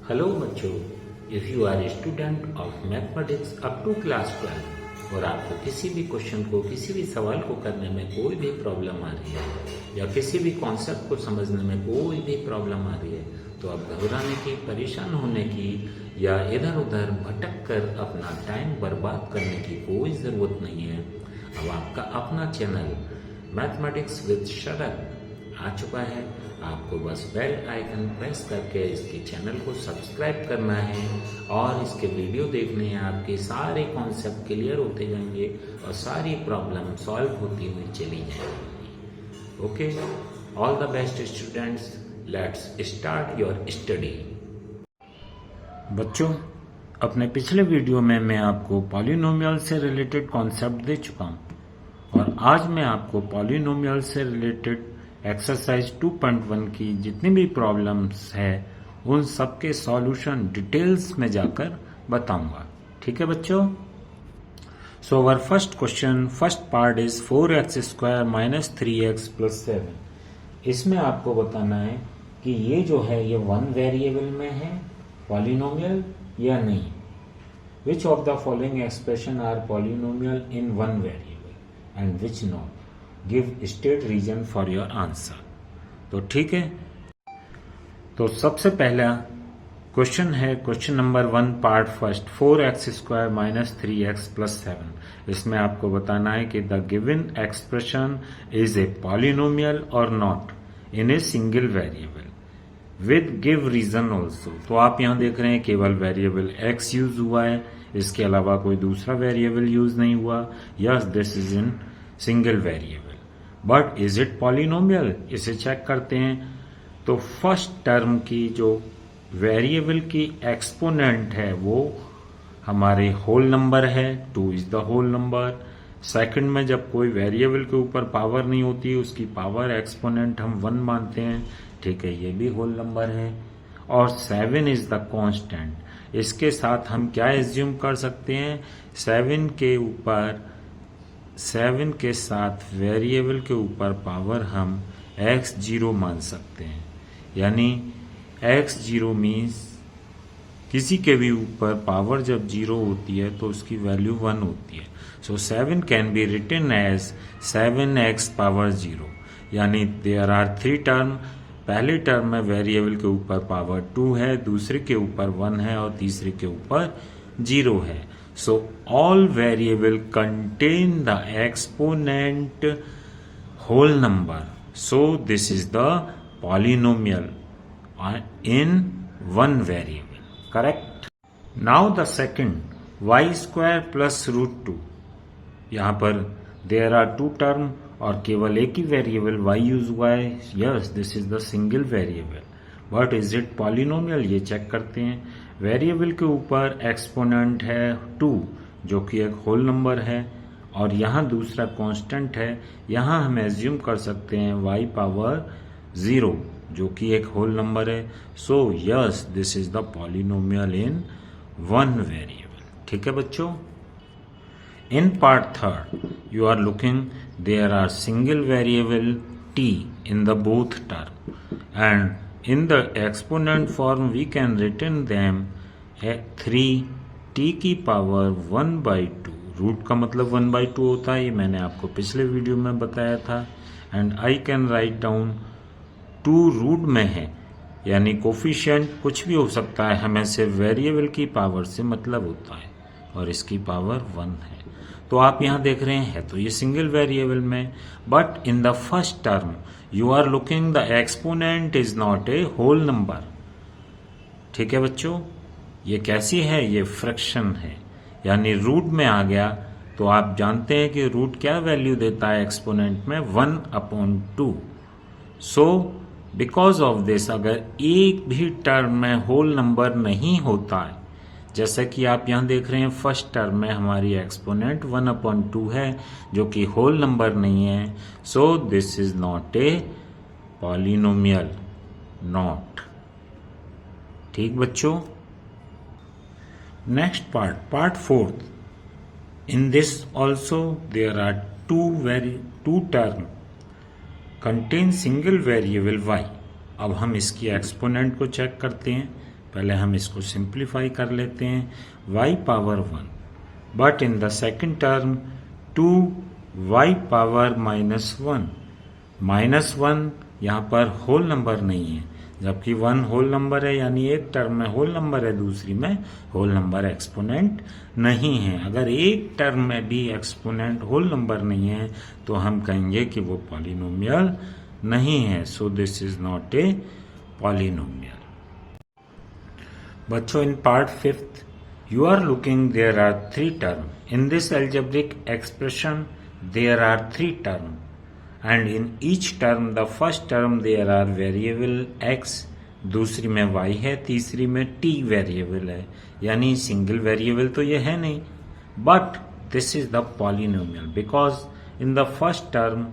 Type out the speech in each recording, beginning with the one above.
Hello बच्चों, if you are a student of mathematics up to class 12 और आपको किसी भी क्वेश्चन को किसी भी सवाल को करने में कोई भी प्रॉब्लम आ रही है या किसी भी कॉन्सेप्ट को समझने में कोई भी प्रॉब्लम आ रही है तो आप घबराने की, परेशान होने की या इधर उधर भटक कर अपना टाइम बर्बाद करने की कोई ज़रूरत नहीं है। अब आपका अपना चैनल मैथमेटिक्स विद शरद आ चुका है। आपको बस बेल आइकन प्रेस करके इसके चैनल को सब्सक्राइब करना है और इसके वीडियो देखने हैं। आपके सारे कॉन्सेप्ट क्लियर होते जाएंगे और सारी प्रॉब्लम सॉल्व होती हुई चली जाएंगी। Okay, all the best students, let's start your study. बच्चों, अपने पिछले वीडियो में मैं आपको पॉलिनोमियल से रिलेटेड कॉन्सेप्ट दे चुका हूं और आज मैं आपको पॉलिनोमियल से रिलेटेड एक्सरसाइज 2.1 की जितनी भी प्रॉब्लम्स है उन सब के सॉल्यूशन डिटेल्स में जाकर बताऊंगा। ठीक है बच्चों? So our first question, first part is 4x square minus 3x plus 7। इसमें आपको बताना है कि ये जो है ये वन वेरिएबल में है पॉलिनोमियल या नहीं। Which of the following expression are polynomial in one variable and which not. Give state reason for your answer. तो ठीक है, तो सबसे पहला क्वेश्चन है question number 1 part first, 4x square minus 3x plus 7। इसमें आपको बताना है कि the given expression is a polynomial और not in a single variable with give reason also. तो आप यहां देख रहे हैं केवल वेरिएबल x यूज हुआ है, इसके अलावा कोई दूसरा वेरिएबल यूज नहीं हुआ। Yes, this is in single variable, but is it polynomial, इसे चेक करते हैं। तो फर्स्ट टर्म की जो वेरिएबल की एक्सपोनेंट है वो हमारे होल नंबर है, 2 is the whole number. Second में जब कोई वेरिएबल के ऊपर पावर नहीं होती उसकी पावर एक्सपोनेंट हम 1 मानते हैं। ठीक है, ये भी होल नंबर है। और 7 इज द कांस्टेंट। इसके साथ हम क्या एज्यूम कर सकते हैं, 7 के साथ वेरिएबल के ऊपर पावर हम x0 मान सकते हैं। यानी x0 मीन्स किसी के भी ऊपर पावर जब 0 होती है तो उसकी वैल्यू 1 होती है। So 7 can be written as 7x power 0। यानी देयर आर 3 टर्म। पहले टर्म में वेरिएबल के ऊपर पावर 2 है, दूसरे के ऊपर 1 है और तीसरे के ऊपर 0 है। So all variable contain the exponent whole number. So this is the polynomial in one variable. Correct? Now the second, y square plus root 2. यहाँ पर there are 2 term और केवल एक ही वेरिएबल y यूज हुआ है। Yes, this is the single variable. But is it polynomial? ये check करते हैं। वेरिएबल के ऊपर एक्सपोनेंट है 2 जो कि एक होल नंबर है और यहाँ दूसरा कांस्टेंट है। यहाँ हम एज्यूम कर सकते हैं y पावर 0 जो कि एक होल नंबर है। So yes, this is the polynomial in one variable. ठीक है बच्चों? In part third you are looking, there are single variable t in the both term and in the exponent form we can written them 3t की power 1/2। Root का मतलब 1/2 होता है, ये मैंने आपको पिछले वीडियो में बताया था। And I can write down 2 root में है, यानी कोफिशिएंट कुछ भी हो सकता है, हमें सिर्फ वेरिएबल की पावर से मतलब होता है और इसकी पावर 1 है। तो आप यहां देख रहे हैं तो ये सिंगल वेरिएबल में, but in the first term you are looking the exponent is not a whole number. ठीक है बच्चों? ये कैसी है, ये फ्रैक्शन है, यानी रूट में आ गया। तो आप जानते हैं कि रूट क्या वैल्यू देता है एक्सपोनेंट में, 1/2। सो बिकॉज ऑफ दिस अगर एक भी टर्म में होल नंबर नहीं होता है, जैसा कि आप यहां देख रहे हैं फर्स्ट टर्म में हमारी एक्सपोनेंट 1/2 है जो कि होल नंबर नहीं है। So this is not a polynomial, not. ठीक बच्चों? Next part, part fourth. In this also there are 2 term contain single variable y। अब हम इसकी एक्सपोनेंट को चेक करते हैं। पहले हम इसको सिंप्लीफाई कर लेते हैं, y power 1, but in the second term 2y power -1। -1 यहाँ पर होल नंबर नहीं है, जबकि 1 होल नंबर है, यानी एक टर्म में होल नंबर है, दूसरी में होल नंबर एक्सपोनेंट नहीं है। अगर एक टर्म में भी एक्सपोनेंट होल नंबर नहीं है तो हम कहेंगे कि वो पॉलिनोमियल नहीं है। So this is not a polynomial. बच्चों, in part 5th you are looking, there are 3 terms in this algebraic expression. There are 3 terms, and in each term the first term there are variable x, दूसरी में y है, तीसरी में t variable है, यानी single variable तो ये है नहीं। But this is the polynomial because in the first term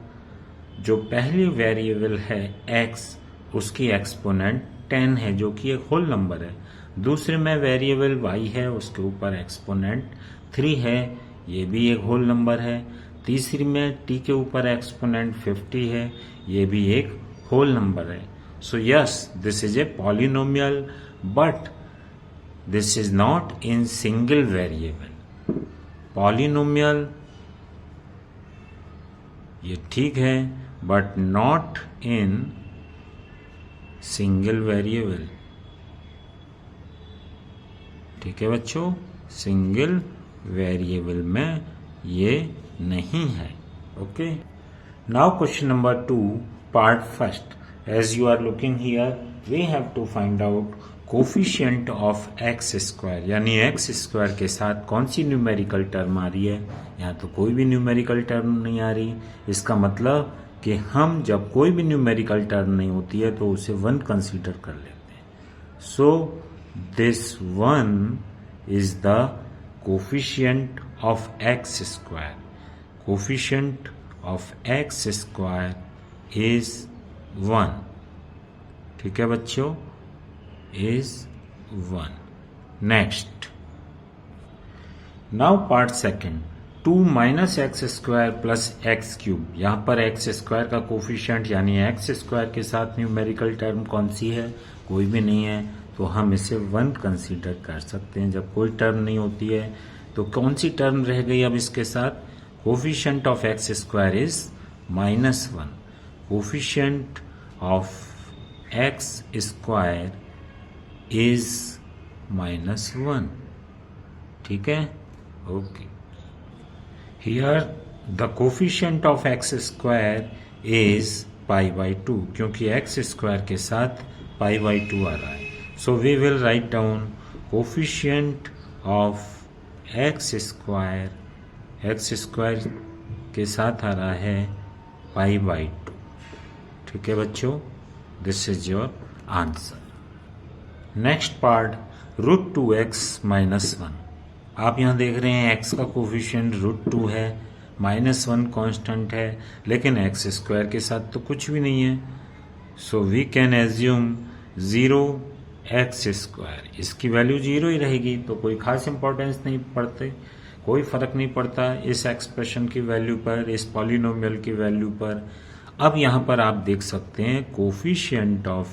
जो पहली वेरिएबल है x, उसकी एक्सपोनेंट 10 है, जो कि एक होल नंबर है। दूसरे में वेरिएबल y है, उसके ऊपर एक्सपोनेंट 3 है, ये भी एक होल नंबर है। तीसरी में t के ऊपर एक्सपोनेंट 50 है, ये भी एक होल नंबर है। So yes, this is a polynomial, but this is not in single variable. Polynomial ये ठीक है, but not in single variable. ठीक है बच्चों, सिंगल वेरिएबल में ये नहीं है। Okay, now question number 2, part first. As you are looking here, we have to find out coefficient of x square, यानी एक्स स्क्वायर के साथ कौन सी न्यूमेरिकल टर्म आ रही है। यहाँ तो कोई भी न्यूमेरिकल टर्म नहीं आ रही। इसका मतलब कि हम जब कोई भी न्यूमेरिकल टर्म नहीं होती है तो उसे 1 कंसीडर कर लेते हैं। सो this 1 is the coefficient of x square. Coefficient of x square is 1. ठीक है बच्चों, is 1. Next, now part second, 2 minus x square plus x cube। यहाँ पर x square का कोफिशिएंट यानी x square के साथ न्यूमेरिकल टर्म कौन सी है, कोई भी नहीं है, तो हम इसे 1 कंसीडर कर सकते हैं। जब कोई टर्म नहीं होती है तो कौन सी टर्म रह गई अब इसके साथ, coefficient of x square is -1। Coefficient of x square is -1। ठीक है, okay. Here the coefficient of x square is π/2, क्योंकि एक्स स्क्वायर के साथ π/2 आ रहा है। So we will write down coefficient of x square, x square के साथ आ रहा है π/2। ठीक है बच्चों, this is your answer. Next part, √2x - 1। आप यहाँ देख रहे हैं x का कोफिशिएंट √2 है, -1 कांस्टेंट है, लेकिन एक्स स्क्वायर के साथ तो कुछ भी नहीं है। So we can assume 0x square, इसकी वैल्यू 0 ही रहेगी, तो कोई खास इंपॉर्टेंस नहीं पड़ते, कोई फर्क नहीं पड़ता इस एक्सप्रेशन की वैल्यू पर, इस पॉलिनोमियल की वैल्यू पर। अब यहाँ पर आप देख सकते हैं coefficient of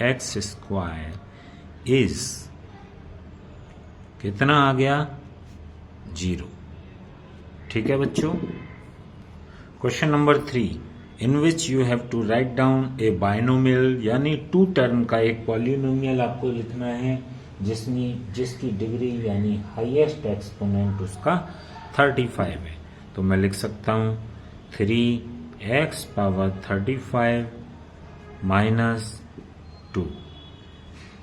x square is कितना आ गया, 0। ठीक है बच्चों। Question number 3, in which you have to write down a binomial, यानी 2 टर्म का एक पॉलिनोमियल आपको लिखना है जिसकी डिग्री यानी हाईएस्ट एक्सपोनेंट उसका 35 है। तो मैं लिख सकता हूं 3x पावर 35 - 2,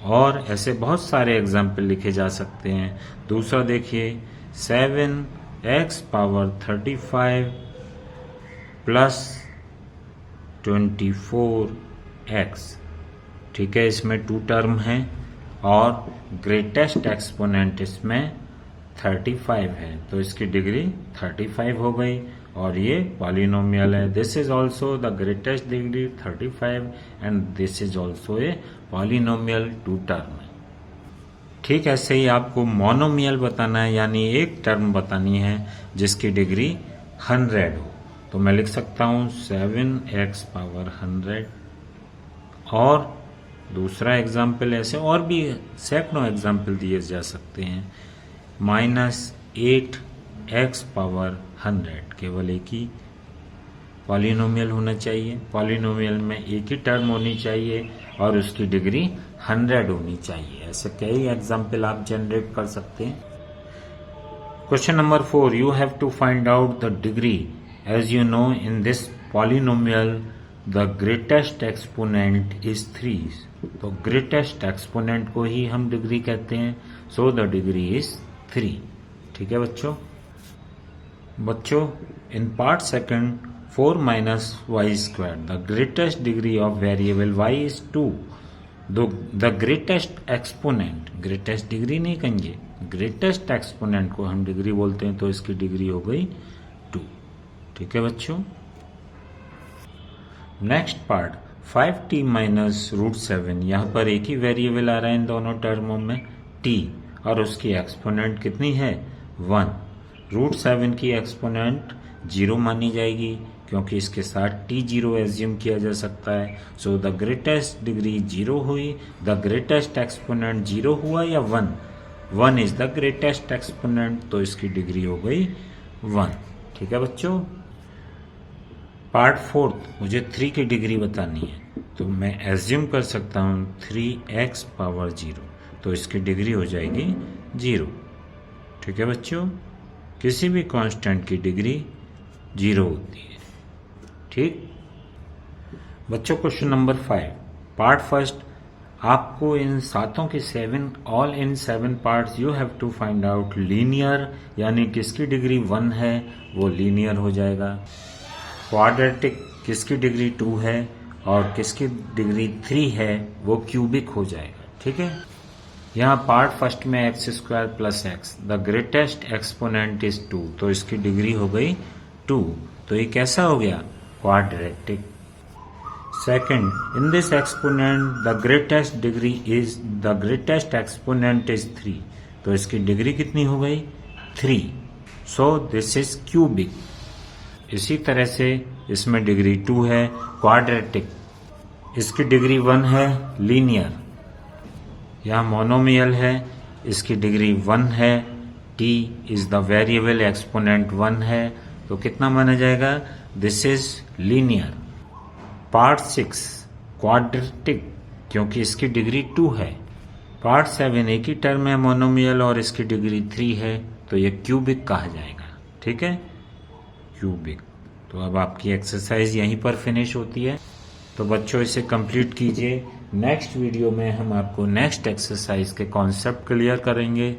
और ऐसे बहुत सारे एग्जाम्पल लिखे जा सकते हैं। दूसरा देखिए 7x पावर 35 प्लस 24x। ठीक है, इसमें 2 टर्म हैं और ग्रेटेस्ट एक्सपोनेंट इसमें 35 है, तो इसकी डिग्री 35 हो गई और ये पॉलिनोमियल है। This is also the greatest degree 35 and this is also a polynomial 2 term है। ठीक ऐसे ही आपको मोनोमियल बताना है, यानी एक टर्म बतानी है जिसकी डिग्री 100 हो। तो मैं लिख सकता हूं 7x पावर 100 और दूसरा एग्जाम्पल, ऐसे और भी सैकड़ों एग्जाम्पल दिए जा सकते हैं। -8x⁻100 केवल एक ही पॉलिनोमियल होना चाहिए। पॉलिनोमियल में एक ही टर्म होनी चाहिए और उसकी डिग्री 100 होनी चाहिए। ऐसे कई एग्जाम्पल आप जनरेट कर सकते हैं। Question number 4, you have to find out the degree. As you know in this polynomial the greatest exponent is 3। तो ग्रेटेस्ट एक्सपोनेंट को ही हम डिग्री कहते हैं, सो द डिग्री इज 3। ठीक है बच्चों। In part second 4 - y², the greatest degree of variable y is 2। The greatest exponent, greatest degree नहीं कहेंगे, ग्रेटेस्ट एक्सपोनेंट को हम डिग्री बोलते हैं, तो इसकी डिग्री हो गई 2। ठीक है बच्चों। नेक्स्ट पार्ट 5t - √7, यहाँ पर एक ही वेरिएबल आ रहा है इन दोनों टर्मों में, t, और उसकी एक्सपोनेंट कितनी है 1। √7 की एक्सपोनेंट 0 मानी जाएगी क्योंकि इसके साथ t0 एज्यूम किया जा सकता है। सो द ग्रेटेस्ट डिग्री 0 हुई, द ग्रेटेस्ट एक्सपोनेंट 0 हुआ या 1। 1 इज द ग्रेटेस्ट एक्सपोनेंट, तो इसकी डिग्री हो गई 1। ठीक है बच्चों। पार्ट 4, मुझे 3 की डिग्री बतानी है, तो मैं एज्यूम कर सकता हूँ 3x⁻0, तो इसकी डिग्री हो जाएगी 0। ठीक है बच्चों। किसी भी कांस्टेंट की डिग्री 0 होती है। ठीक बच्चों। क्वेश्चन नंबर 5, पार्ट फर्स्ट, आपको इन सातों के 7 parts you have to find out linear, यानी किसकी डिग्री 1 है वो लीनियर हो जाएगा। क्वाड्रेटिक किसकी डिग्री 2 है और किसकी डिग्री 3 है वो क्यूबिक हो जाएगा। ठीक है। यहाँ पार्ट फर्स्ट में x² + x, the greatest exponent is 2, तो इसकी डिग्री हो गई 2, तो ये कैसा हो गया quadratic. Second, in this exponent the greatest exponent is 3, तो इसकी डिग्री कितनी हो गई 3, सो दिस इज क्यूबिक। इसी तरह से इसमें डिग्री 2 है क्वाड्रेटिक, इसकी डिग्री 1 है लीनियर। यहाँ मोनोमियल है, इसकी डिग्री 1 है, t is the variable, exponent 1 है, तो कितना माना जाएगा this is linear. Part 6 quadratic, क्योंकि इसकी डिग्री 2 है। पार्ट 7 एक ही टर्म है मोनोमियल और इसकी डिग्री 3 है, तो ये क्यूबिक कहा जाएगा। ठीक है, क्यूबिक। तो अब आपकी एक्सरसाइज यहीं पर फिनिश होती है। तो बच्चों इसे कंप्लीट कीजिए। नेक्स्ट वीडियो में हम आपको नेक्स्ट एक्सरसाइज के कॉन्सेप्ट क्लियर करेंगे।